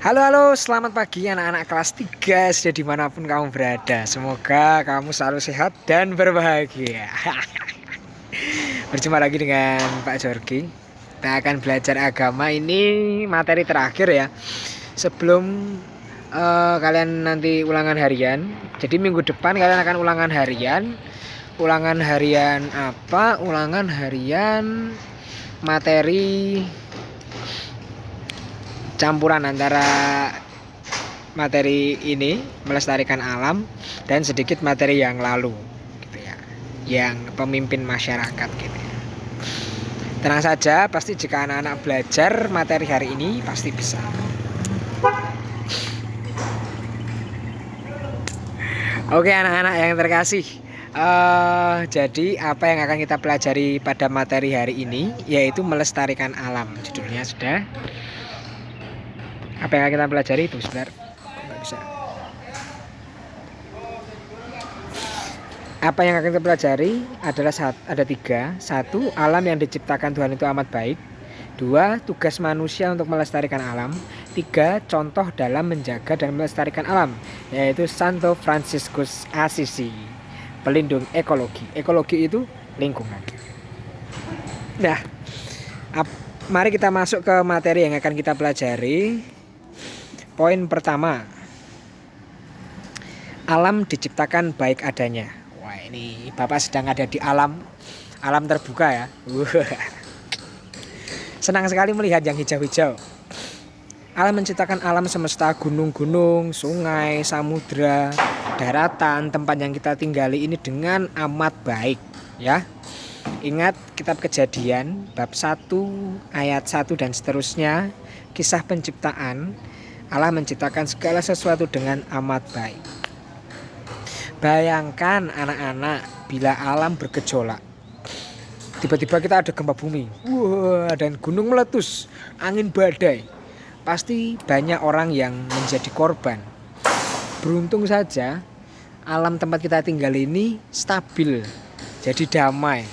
Halo halo, selamat pagi anak-anak kelas 3 SD dimanapun kamu berada. Semoga kamu selalu sehat dan berbahagia. Berjumpa lagi dengan Pak Jorgi. Kita akan belajar agama, ini materi terakhir ya. Sebelum kalian nanti ulangan harian. Jadi minggu depan kalian akan ulangan harian. Ulangan harian apa? Ulangan harian materi campuran antara materi ini melestarikan alam dan sedikit materi yang lalu gitu ya, yang pemimpin masyarakat gitu ya. Tenang saja, pasti jika anak-anak belajar materi hari ini pasti bisa. Oke anak-anak yang terkasih, jadi apa yang akan kita pelajari pada materi hari ini yaitu melestarikan alam. Judulnya sudah. Apa yang akan kita pelajari itu sebentar. Nggak bisa. Apa yang akan kita pelajari adalah ada 3. 1. Alam yang diciptakan Tuhan itu amat baik. 2. Tugas manusia untuk melestarikan alam. 3. Contoh dalam menjaga dan melestarikan alam, yaitu Santo Fransiskus Assisi, pelindung ekologi. Ekologi itu lingkungan. Nah, mari kita masuk ke materi yang akan kita pelajari. Poin pertama, alam diciptakan baik adanya. Wah, ini Bapak sedang ada di alam terbuka ya. Senang sekali melihat yang hijau-hijau. Alam menciptakan alam semesta, gunung-gunung, sungai, samudra, daratan, tempat yang kita tinggali ini dengan amat baik ya. Ingat kitab Kejadian bab 1 ayat 1 dan seterusnya, kisah penciptaan. Allah menciptakan segala sesuatu dengan amat baik. Bayangkan anak-anak bila alam bergejolak. Tiba-tiba kita ada gempa bumi. Wah, dan gunung meletus, angin badai. Pasti banyak orang yang menjadi korban. Beruntung saja alam tempat kita tinggal ini stabil, jadi damai.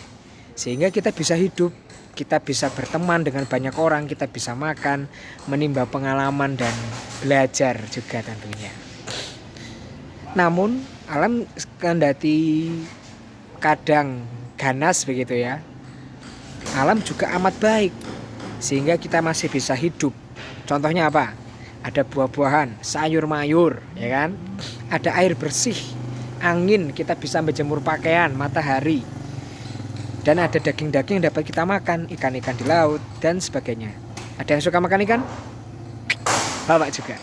Sehingga kita bisa hidup. Kita bisa berteman dengan banyak orang, kita bisa makan, menimba pengalaman dan belajar juga tentunya. Namun alam kendati kadang ganas begitu ya, alam juga amat baik sehingga kita masih bisa hidup. Contohnya apa? Ada buah-buahan, sayur-mayur ya kan, ada air bersih, angin, kita bisa menjemur pakaian, matahari. Dan ada daging-daging yang dapat kita makan, ikan-ikan di laut dan sebagainya. Ada yang suka makan ikan? Bapak juga.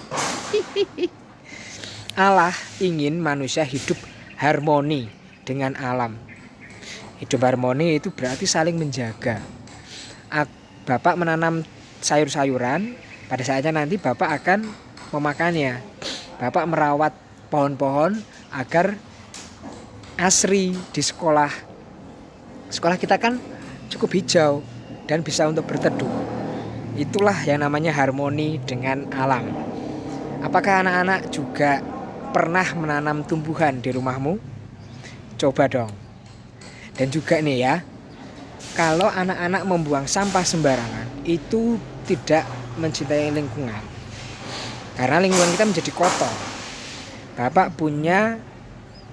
Allah ingin manusia hidup harmoni dengan alam. Hidup harmoni itu berarti saling menjaga. Bapak menanam sayur-sayuran, pada saatnya nanti Bapak akan memakannya. Bapak merawat pohon-pohon agar asri di sekolah. Sekolah kita kan cukup hijau dan bisa untuk berteduh. Itulah yang namanya harmoni dengan alam. Apakah anak-anak juga pernah menanam tumbuhan di rumahmu? Coba dong. Dan juga nih ya, kalau anak-anak membuang sampah sembarangan, itu tidak mencintai lingkungan. Karena lingkungan kita menjadi kotor. Bapak punya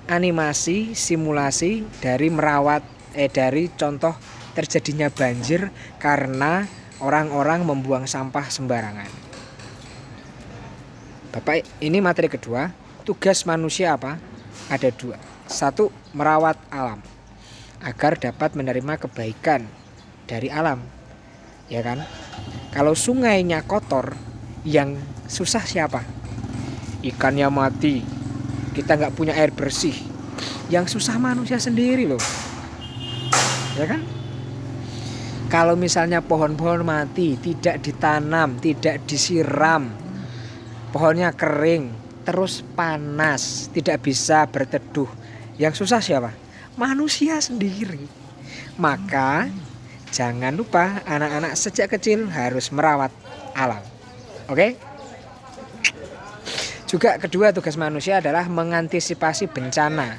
animasi, simulasi dari dari contoh terjadinya banjir karena orang-orang membuang sampah sembarangan. Bapak, ini materi kedua. Tugas manusia apa? Ada 2. 1, merawat alam agar dapat menerima kebaikan dari alam. Ya kan? Kalau sungainya kotor, yang susah siapa? Ikannya mati. Kita nggak punya air bersih. Yang susah manusia sendiri loh. Ya kan? Kalau misalnya pohon-pohon mati, tidak ditanam, tidak disiram, pohonnya kering, terus panas, tidak bisa berteduh, yang susah siapa? Manusia sendiri. Maka jangan lupa anak-anak sejak kecil harus merawat alam. Oke? Juga kedua, tugas manusia adalah mengantisipasi bencana.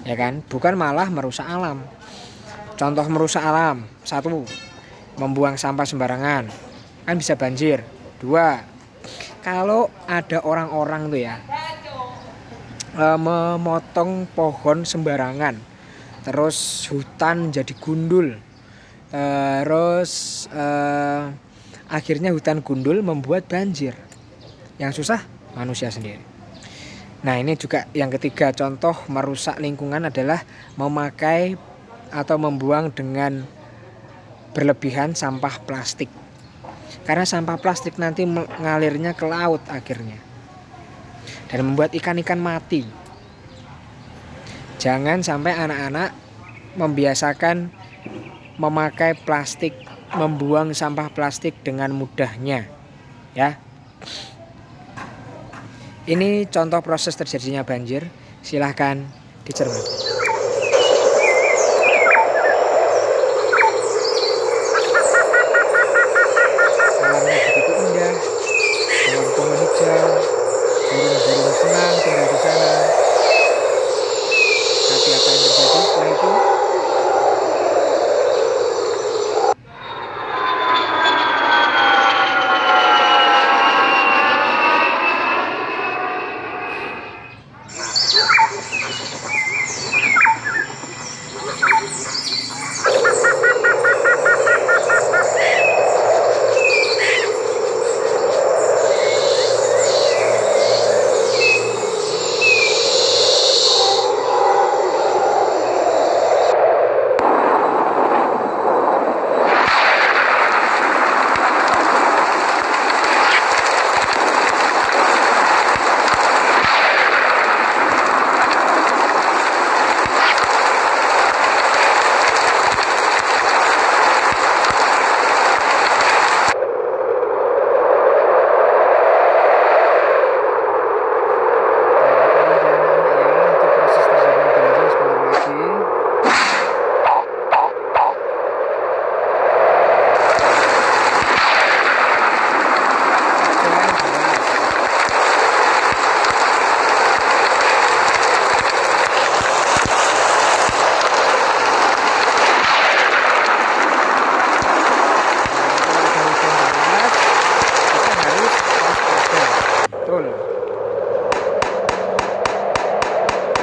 Ya kan? Bukan malah merusak alam. Contoh merusak alam, 1, membuang sampah sembarangan, kan bisa banjir. 2, kalau ada orang-orang tuh ya memotong pohon sembarangan, terus hutan jadi gundul, terus akhirnya hutan gundul membuat banjir. Yang susah manusia sendiri. Nah, ini juga yang ketiga, contoh merusak lingkungan adalah memakai atau membuang dengan berlebihan sampah plastik. Karena sampah plastik nanti mengalirnya ke laut akhirnya. Dan membuat ikan-ikan mati. Jangan sampai anak-anak membiasakan memakai plastik, membuang sampah plastik dengan mudahnya. Ya. Ini contoh proses terjadinya banjir. Silahkan dicermati. Alamnya begitu indah, pohon-pohon hijau, burung-burung senang tinggal di sana. Tapi apa yang terjadi setelah itu?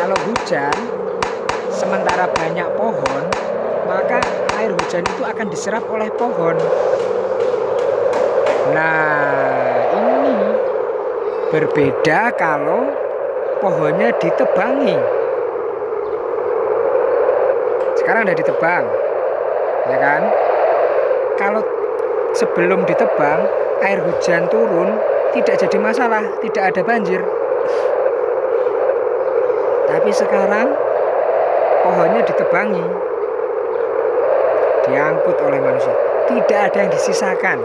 Kalau hujan, sementara banyak pohon, maka air hujan itu akan diserap oleh pohon. Nah, ini berbeda kalau pohonnya ditebangi. Sekarang udah ditebang, ya kan? Kalau sebelum ditebang, air hujan turun, tidak jadi masalah, tidak ada banjir. Tapi sekarang pohonnya ditebangi, diangkut oleh manusia, tidak ada yang disisakan,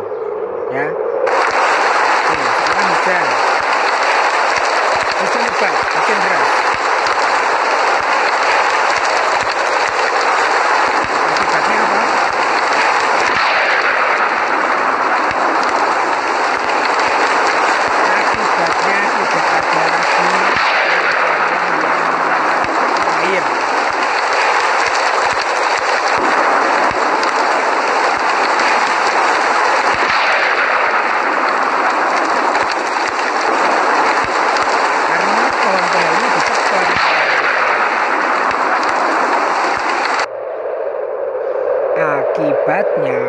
ya. Sekarang hujan lebat, hujan deras. Akibatnya apa? Akibatnya tidak ada lagi air. Karena pohon-pohon ini ditebang. Akibatnya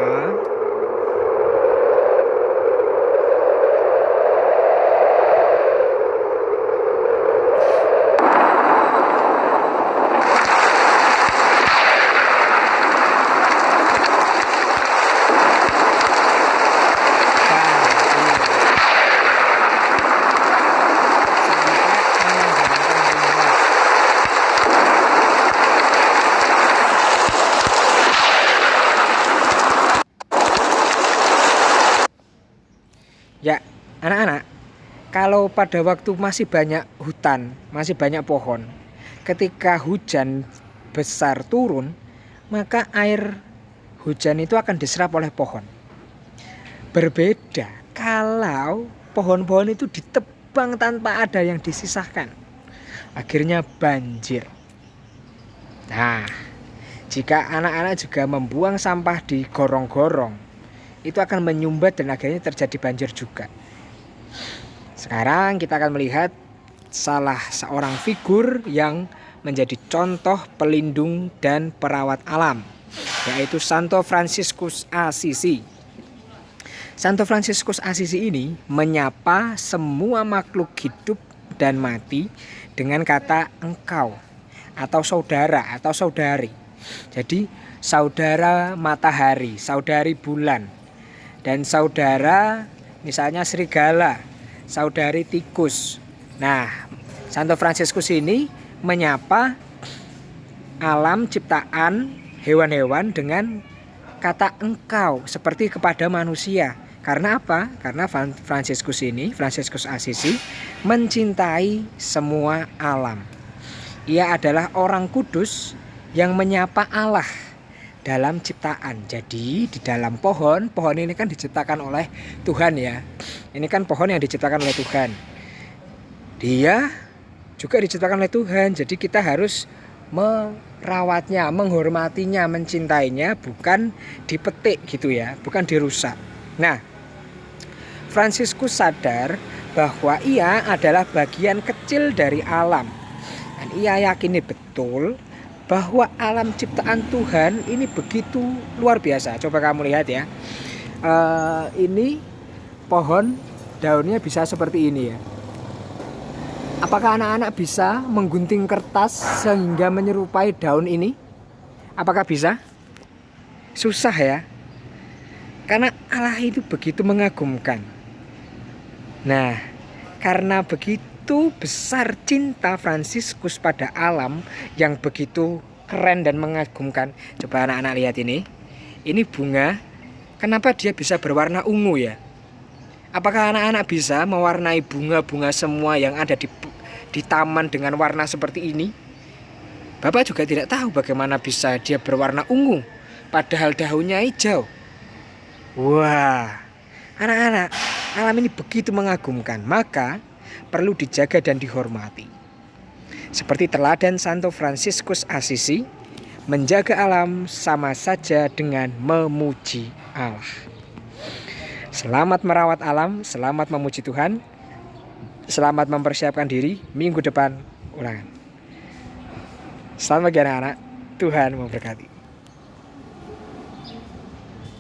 ya, anak-anak, kalau pada waktu masih banyak hutan, masih banyak pohon, ketika hujan besar turun, maka air hujan itu akan diserap oleh pohon. Berbeda kalau pohon-pohon itu ditebang tanpa ada yang disisahkan, akhirnya banjir. Nah, jika anak-anak juga membuang sampah di gorong-gorong, itu akan menyumbat dan akhirnya terjadi banjir juga. Sekarang kita akan melihat salah seorang figur yang menjadi contoh pelindung dan perawat alam, yaitu Santo Fransiskus Assisi. Santo Fransiskus Assisi ini menyapa semua makhluk hidup dan mati dengan kata engkau atau saudara atau saudari. Jadi saudara matahari, saudari bulan, dan saudara misalnya serigala, saudari tikus. Nah, Santo Fransiskus ini menyapa alam ciptaan hewan-hewan dengan kata engkau seperti kepada manusia. Karena apa? Karena Fransiskus Assisi mencintai semua alam. Ia adalah orang kudus yang menyapa Allah dalam ciptaan. Jadi di dalam pohon ini kan diciptakan oleh Tuhan ya. Ini kan pohon yang diciptakan oleh Tuhan. Dia juga diciptakan oleh Tuhan. Jadi kita harus merawatnya, menghormatinya, mencintainya, bukan dipetik gitu ya, bukan dirusak. Nah, Fransiskus sadar bahwa ia adalah bagian kecil dari alam. Dan ia yakini betul bahwa alam ciptaan Tuhan ini begitu luar biasa. Coba kamu lihat ya. Ini pohon daunnya bisa seperti ini ya. Apakah anak-anak bisa menggunting kertas sehingga menyerupai daun ini? Apakah bisa? Susah ya. Karena Allah itu begitu mengagumkan. Nah, karena begitu besar cinta Fransiskus pada alam yang begitu keren dan mengagumkan. Coba anak-anak lihat ini. Ini bunga. Kenapa dia bisa berwarna ungu ya? Apakah anak-anak bisa mewarnai bunga-bunga semua yang ada di taman dengan warna seperti ini? Bapak juga tidak tahu bagaimana bisa dia berwarna ungu padahal daunnya hijau. Wah, anak-anak, alam ini begitu mengagumkan, maka perlu dijaga dan dihormati. Seperti teladan Santo Fransiskus Assisi, menjaga alam sama saja dengan memuji Allah. Selamat merawat alam, selamat memuji Tuhan, selamat mempersiapkan diri minggu depan ulangan. Selamat pagi anak-anak, Tuhan memberkati.